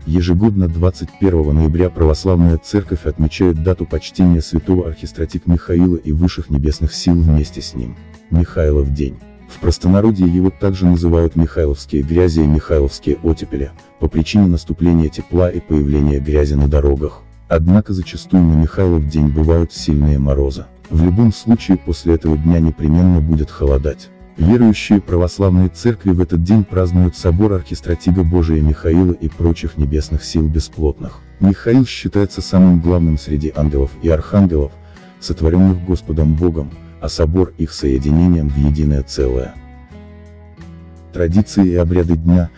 Ежегодно 21 ноября православная церковь отмечает дату почтения святого архистратига Михаила и высших небесных сил вместе с ним. Михайлов день. В простонародье его также называют Михайловские грязи и Михайловские оттепели, по причине наступления тепла и появления грязи на дорогах. Однако зачастую на Михайлов день бывают сильные морозы. В любом случае после этого дня непременно будет холодать. Верующие православные церкви в этот день празднуют собор архистратига Божия Михаила и прочих небесных сил бесплотных. Михаил считается самым главным среди ангелов и архангелов, сотворенных Господом Богом, а собор их соединением в единое целое. Традиции и обряды дня.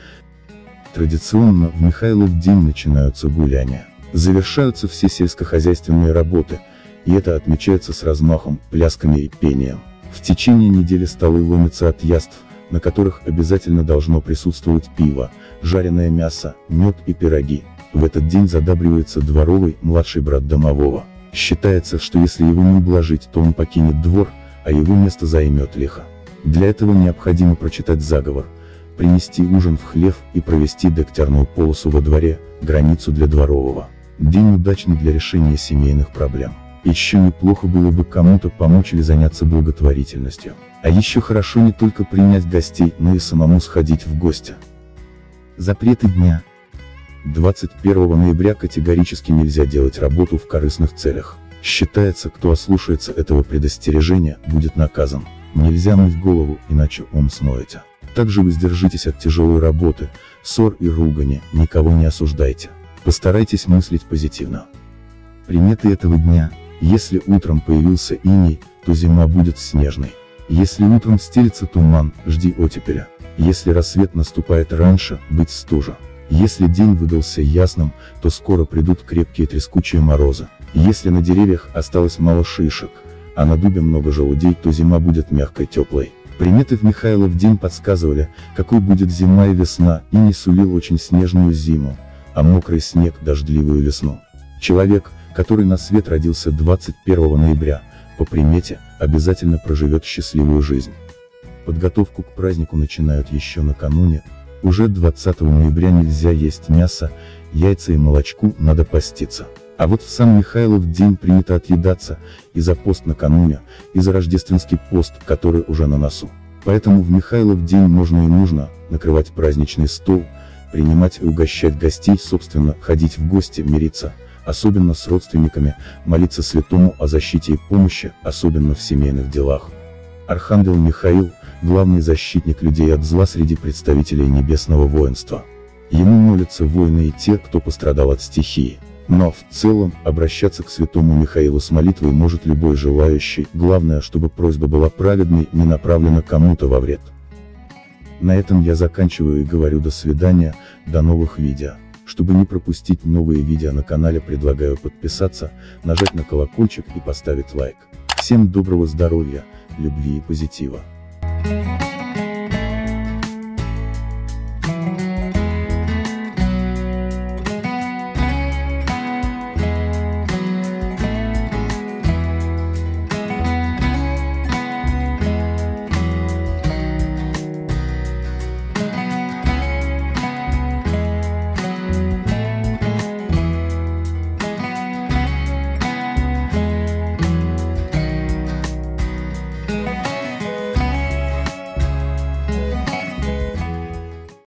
Традиционно в Михайлов день начинаются гуляния. Завершаются все сельскохозяйственные работы, и это отмечается с размахом, плясками и пением. В течение недели столы ломятся от яств, на которых обязательно должно присутствовать пиво, жареное мясо, мед и пироги. В этот день задабривается дворовый, младший брат домового. Считается, что если его не ублажить, то он покинет двор, а его место займет лихо. Для этого необходимо прочитать заговор, принести ужин в хлев и провести дегтярную полосу во дворе, границу для дворового. День удачный для решения семейных проблем. Еще неплохо было бы кому-то помочь или заняться благотворительностью. А еще хорошо не только принять гостей, но и самому сходить в гости. Запреты дня. 21 ноября категорически нельзя делать работу в корыстных целях. Считается, кто ослушается этого предостережения, будет наказан. Нельзя мыть голову, иначе ум смоете. Также воздержитесь от тяжелой работы, ссор и ругани, никого не осуждайте. Постарайтесь мыслить позитивно. Приметы этого дня. Если утром появился иней, то зима будет снежной. Если утром стелится туман, жди оттепеля. Если рассвет наступает раньше, быть стужа. Если день выдался ясным, то скоро придут крепкие трескучие морозы. Если на деревьях осталось мало шишек, а на дубе много желудей, то зима будет мягкой теплой. Приметы в Михайлов день подсказывали, какой будет зима и весна, и не сулил очень снежную зиму, а мокрый снег дождливую весну. Человек, который на свет родился 21 ноября, по примете, обязательно проживет счастливую жизнь. Подготовку к празднику начинают еще накануне. Уже 20 ноября нельзя есть мясо, яйца и молочку, надо поститься. А вот в сам Михайлов день принято отъедаться, и за пост накануне, и за рождественский пост, который уже на носу. Поэтому в Михайлов день можно и нужно накрывать праздничный стол, принимать и угощать гостей, собственно, ходить в гости, мириться, особенно с родственниками, молиться святому о защите и помощи, особенно в семейных делах. Архангел Михаил – главный защитник людей от зла среди представителей небесного воинства. Ему молятся воины и те, кто пострадал от стихии. Но, в целом, обращаться к святому Михаилу с молитвой может любой желающий, главное, чтобы просьба была праведной, не направлена кому-то во вред. На этом я заканчиваю и говорю до свидания, до новых видео. Чтобы не пропустить новые видео на канале, предлагаю подписаться, нажать на колокольчик и поставить лайк. Всем доброго здоровья, любви и позитива.